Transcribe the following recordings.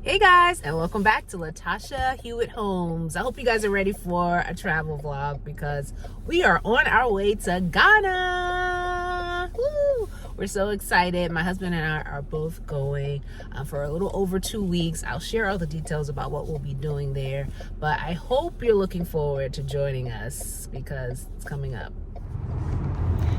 Hey guys, and welcome back to Latasha Hewitt Homes. I hope you guys are ready for a travel vlog because we are on our way to Ghana. Woo! We're so excited. My husband and I are both going for a little over 2 weeks. I'll share all the details about what we'll be doing there, but I hope you're looking forward to joining us because it's coming up.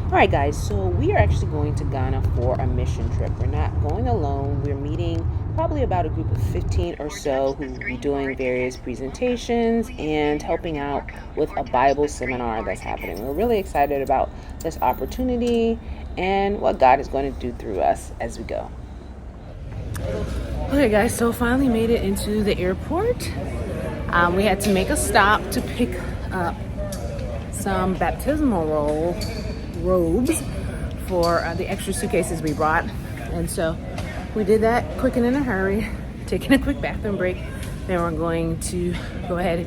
All right, guys, so we are actually going to Ghana for a mission trip. We're not going alone. We're meeting probably about a group of 15 or so who will be doing various presentations and helping out with a Bible seminar that's happening. We're really excited about this opportunity and what God is going to do through us as we go. Okay, guys, so finally made it into the airport. We had to make a stop to pick up some baptismal robes for the extra suitcases we brought, and so we did that quick and in a hurry, taking a quick bathroom break. Then we're going to go ahead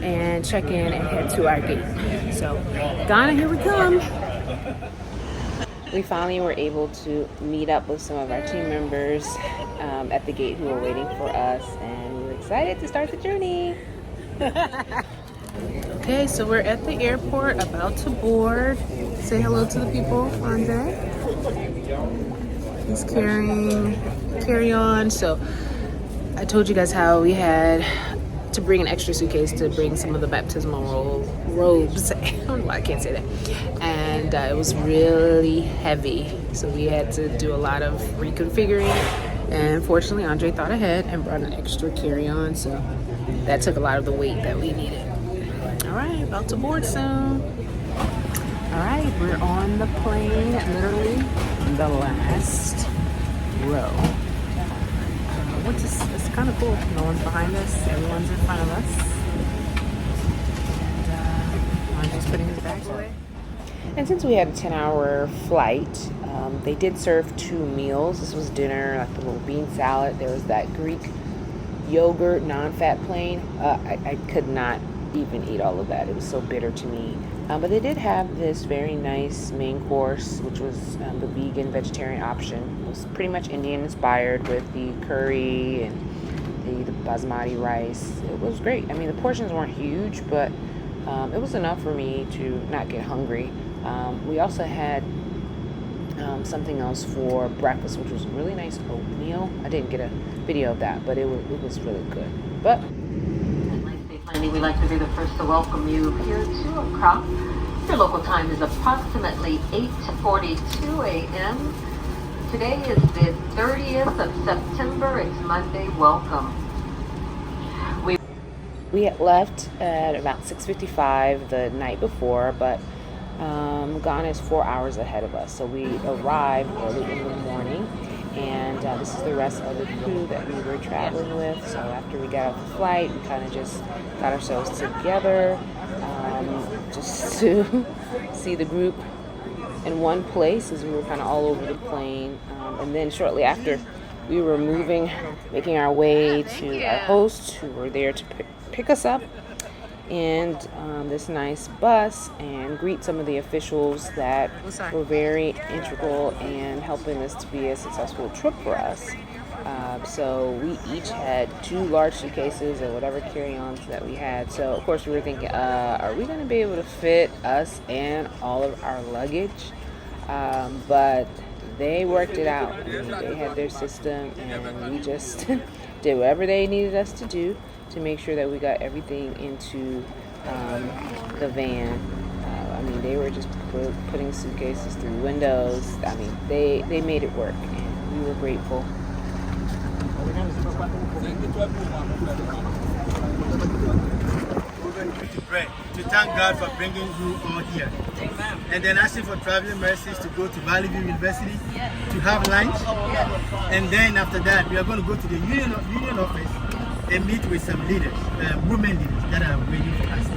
and check in and head to our gate. So Ghana, here we come. We finally were able to meet up with some of our team members at the gate who were waiting for us, and we were excited to start the journey. Okay, so we're at the airport, about to board. Say hello to the people, Andre. He's carrying carry-on. So I told you guys how we had to bring an extra suitcase to bring some of the baptismal robes. I don't know why I can't say that. And it was really heavy, so we had to do a lot of reconfiguring. And fortunately, Andre thought ahead and brought an extra carry-on, so that took a lot of the weight that we needed. All right, about to board soon. All right, we're on the plane, literally the last row, which is it's kind of cool. No one's behind us, everyone's in front of us. And I'm just putting his bags away. And since we had a 10-hour flight, they did serve 2 meals. This was dinner, like the little bean salad. There was that Greek yogurt, non-fat plain. I could not even eat all of that. It was so bitter to me. But they did have this very nice main course, which was the vegan vegetarian option. It was pretty much Indian inspired with the curry and the basmati rice. It was great. I mean, the portions weren't huge, but it was enough for me to not get hungry. We also had something else for breakfast, which was a really nice oatmeal. I didn't get a video of that, but it was really good. But we'd like to be the first to welcome you here to Accra. Your local time is approximately 8:42 a.m. Today is the 30th of September. It's Monday. Welcome. We had left at about 6:55 the night before, but Ghana is 4 hours ahead of us. So we arrived early in the morning, and this is the rest of the crew that we were traveling with. So after we got off the flight, we kind of just got ourselves together just to see the group in one place, as we were kind of all over the plane. And then shortly after, we were making our way to our hosts who were there to pick us up in this nice bus and greet some of the officials that were very integral in helping this to be a successful trip for us. So we each had 2 large suitcases or whatever carry-ons that we had. So of course we were thinking, are we going to be able to fit us and all of our luggage? But they worked it out. I mean, they had their system, and we just did whatever they needed us to do to make sure that we got everything into the van. I mean, they were just putting suitcases through windows. I mean, they made it work, and we were grateful. We're going to pray to thank God for bringing you all here. Amen. And then asking for traveling mercies to go to Valley View University to have lunch. And then after that, we are going to go to the union office and meet with some leaders, women leaders that are waiting for us.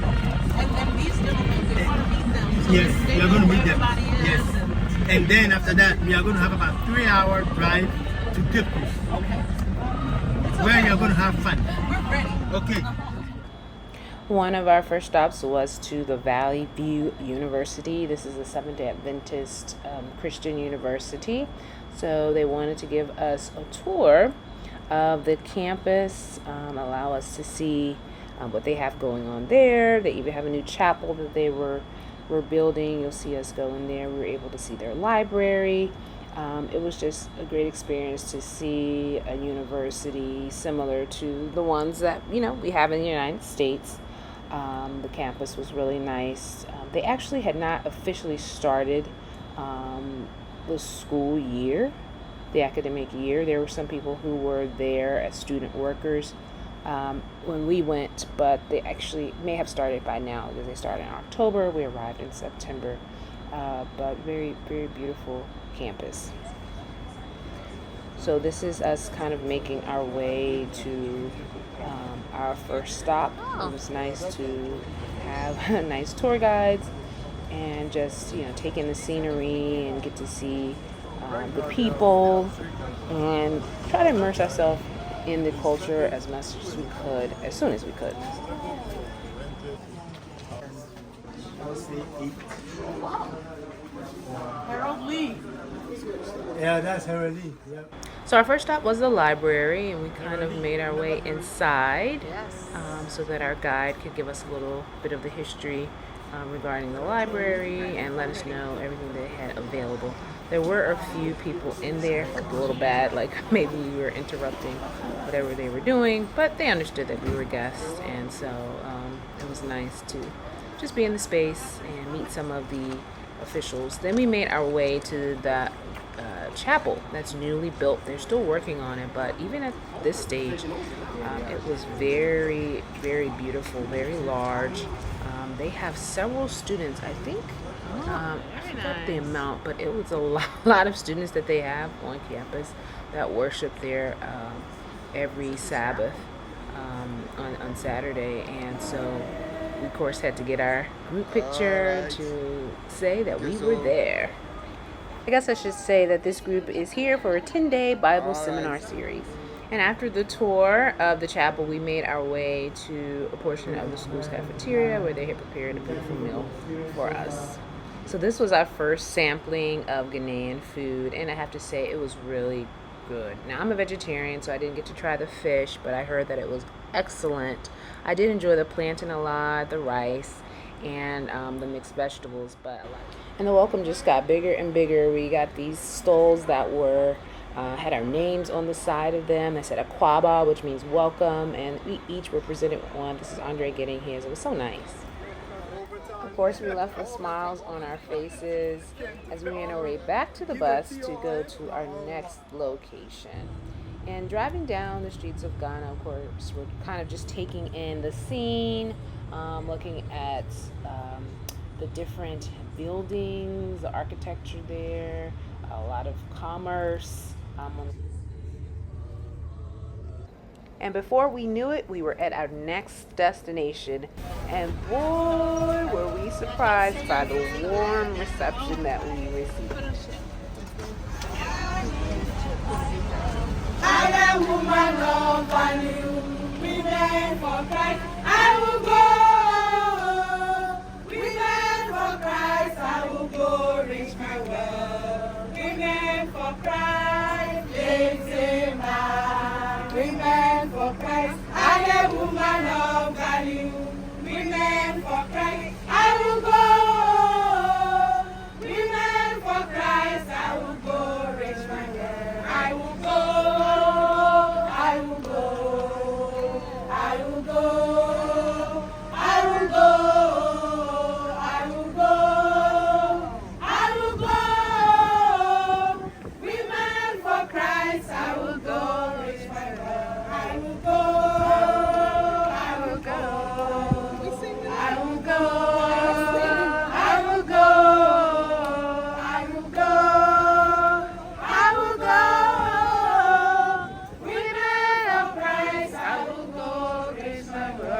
And these gentlemen, we want to meet them. Yes, we are going to meet them. Yes. And then after that, we are going to have about a 3-hour drive to Cape Coast. Okay. Where you are going to have fun. We're ready. Okay. One of our first stops was to the Valley View University. This is a Seventh-day Adventist Christian university. So they wanted to give us a tour of the campus, allow us to see what they have going on there. They even have a new chapel that they were building. You'll see us go in there. We were able to see their library. It was just a great experience to see a university similar to the ones that we have in the United States. The campus was really nice. They actually had not officially started the school year, the academic year. There were some people who were there as student workers when we went, but they actually may have started by now because they started in October. We arrived in September, but very, very beautiful campus. So this is us kind of making our way to our first stop. It was nice to have nice tour guides and just take in the scenery and get to see the people and try to immerse ourselves in the culture as much as we could, as soon as we could. Harold Lee. Yeah, that's Harold Lee. Yep. So our first stop was the library, and we kind of made our way inside so that our guide could give us a little bit of the history regarding the library and let us know everything they had available. There were a few people in there, a little bad, like maybe we were interrupting whatever they were doing, but they understood that we were guests, and so it was nice to just be in the space and meet some of the officials. Then we made our way to the chapel that's newly built. They're still working on it, but even at this stage, it was very, very beautiful, very large. They have several students, I think. I forgot the amount, but it was a lot of students that they have on campus that worship there every Sabbath on Saturday, and so we of course had to get our group picture to say that we were there. I guess I should say that this group is here for a 10-day Bible seminar series. And after the tour of the chapel, we made our way to a portion of the school's cafeteria where they had prepared a beautiful meal for us. So this was our first sampling of Ghanaian food, and I have to say it was really good. Now, I'm a vegetarian, so I didn't get to try the fish, but I heard that it was excellent. I did enjoy the plantain a lot, the rice, and the mixed vegetables, and the welcome just got bigger and bigger. We got these stoles that were had our names on the side of them. They said Akwaba, which means welcome, and we each were presented one. This is Andre getting his. It was so nice. Of course, we left with smiles on our faces as we made our way back to the bus to go to our next location. And driving down the streets of Ghana, of course, we're kind of just taking in the scene, looking at the different buildings, the architecture there, a lot of commerce. And before we knew it, we were at our next destination. And boy, were we surprised by the warm reception that we received. I am woman of value, women for Christ, I will go. Women for Christ, I will go, reach my world. Women for Christ, lives in man. Women for Christ, I am woman of value. Women for Christ, I will go. Women for Christ, I will go, reach my world. I will go. I will go. I will go. I will go. I will go. I will go. Women for Christ, I will go. Reach my world. I will go. I will go. I will go. I will go. I will go. I will go. Women of Christ, I will go. Reach my world.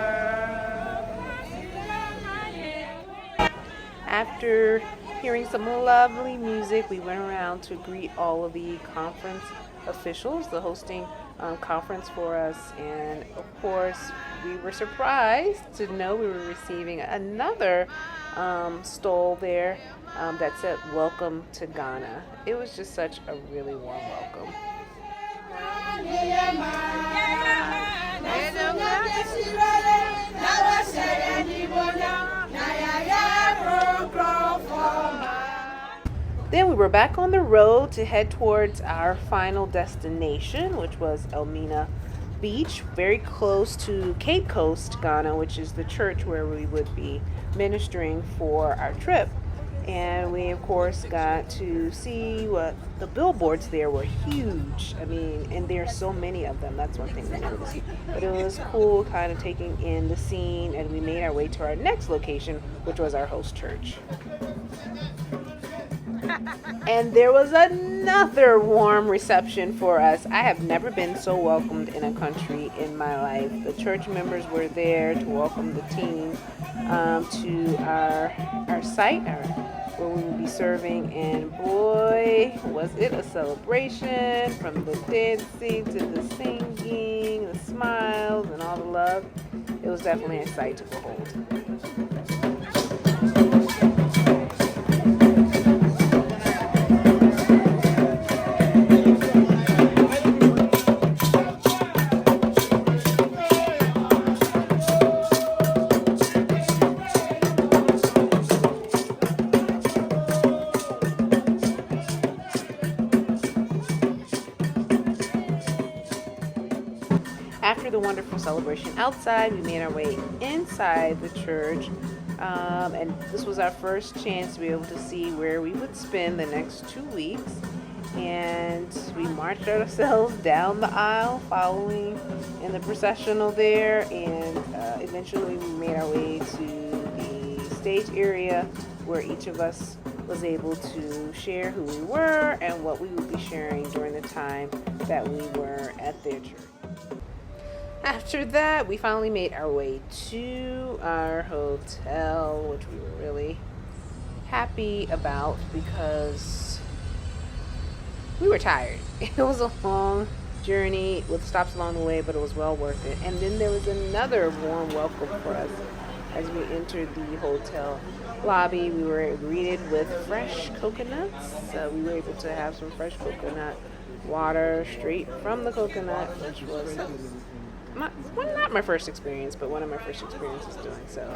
After hearing some lovely music, we went around to greet all of the conference officials, the hosting conference for us, and of course we were surprised to know we were receiving another stole there that said welcome to Ghana. It was just such a really warm welcome. Then we were back on the road to head towards our final destination, which was Elmina Beach, very close to Cape Coast, Ghana, which is the church where we would be ministering for our trip. And we, of course, got to see what the billboards there were huge. I mean, and there's so many of them. That's one thing we noticed. But it was cool kind of taking in the scene, and we made our way to our next location, which was our host church. And there was another warm reception for us. I have never been so welcomed in a country in my life. The church members were there to welcome the team to our site, where we will be serving. And boy, was it a celebration, from the dancing to the singing, the smiles, and all the love. It was definitely a sight to behold. After the wonderful celebration outside, we made our way inside the church, and this was our first chance to be able to see where we would spend the next 2 weeks. And we marched ourselves down the aisle, following in the processional there, and eventually we made our way to the stage area where each of us was able to share who we were and what we would be sharing during the time that we were at their church. After that, we finally made our way to our hotel, which we were really happy about because we were tired. It was a long journey with stops along the way, but it was well worth it. And then there was another warm welcome for us as we entered the hotel lobby. We were greeted with fresh coconuts. We were able to have some fresh coconut water straight from the coconut, which was not my first experience, but one of my first experiences doing so.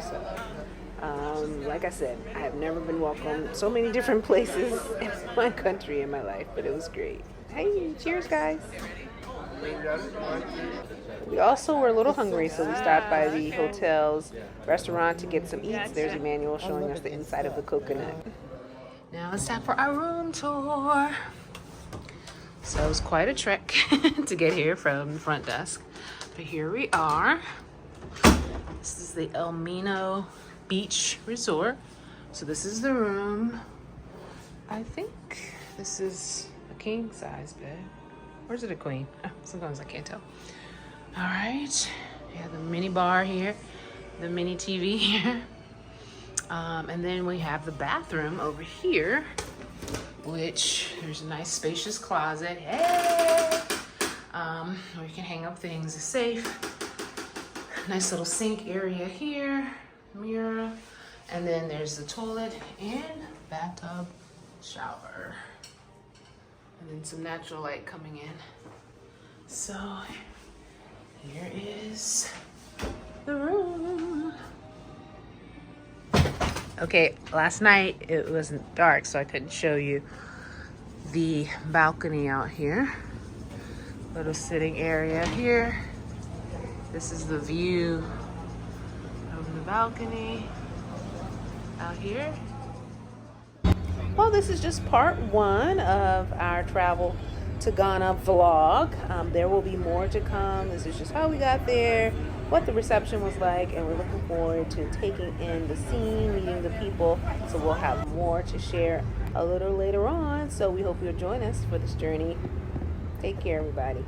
Like I said, I have never been welcomed so many different places in my country in my life, but it was great. Hey, cheers, guys. We also were a little hungry, so we stopped by the hotel's restaurant to get some eats. There's Emmanuel showing us the inside of the coconut. Now it's time for our room tour. So it was quite a trek to get here from the front desk. But here we are. This is the Elmina Beach Resort. So this is the room. I think this is a king size bed. Or is it a queen? Sometimes I can't tell. All right. We have the mini bar here, the mini TV here. And then we have the bathroom over here, which there's a nice spacious closet. Hey! Where you can hang up things, is safe. Nice little sink area here, mirror, and then there's the toilet and bathtub, shower, and then some natural light coming in. So here is the room. Okay, last night it wasn't dark, so I couldn't show you the balcony out here. Little sitting area here. This is the view of the balcony out here. Well, this is just part one of our travel to Ghana vlog. There will be more to come. This is just how we got there, what the reception was like, and we're looking forward to taking in the scene, meeting the people. So we'll have more to share a little later on. So we hope you'll join us for this journey. Take care, everybody.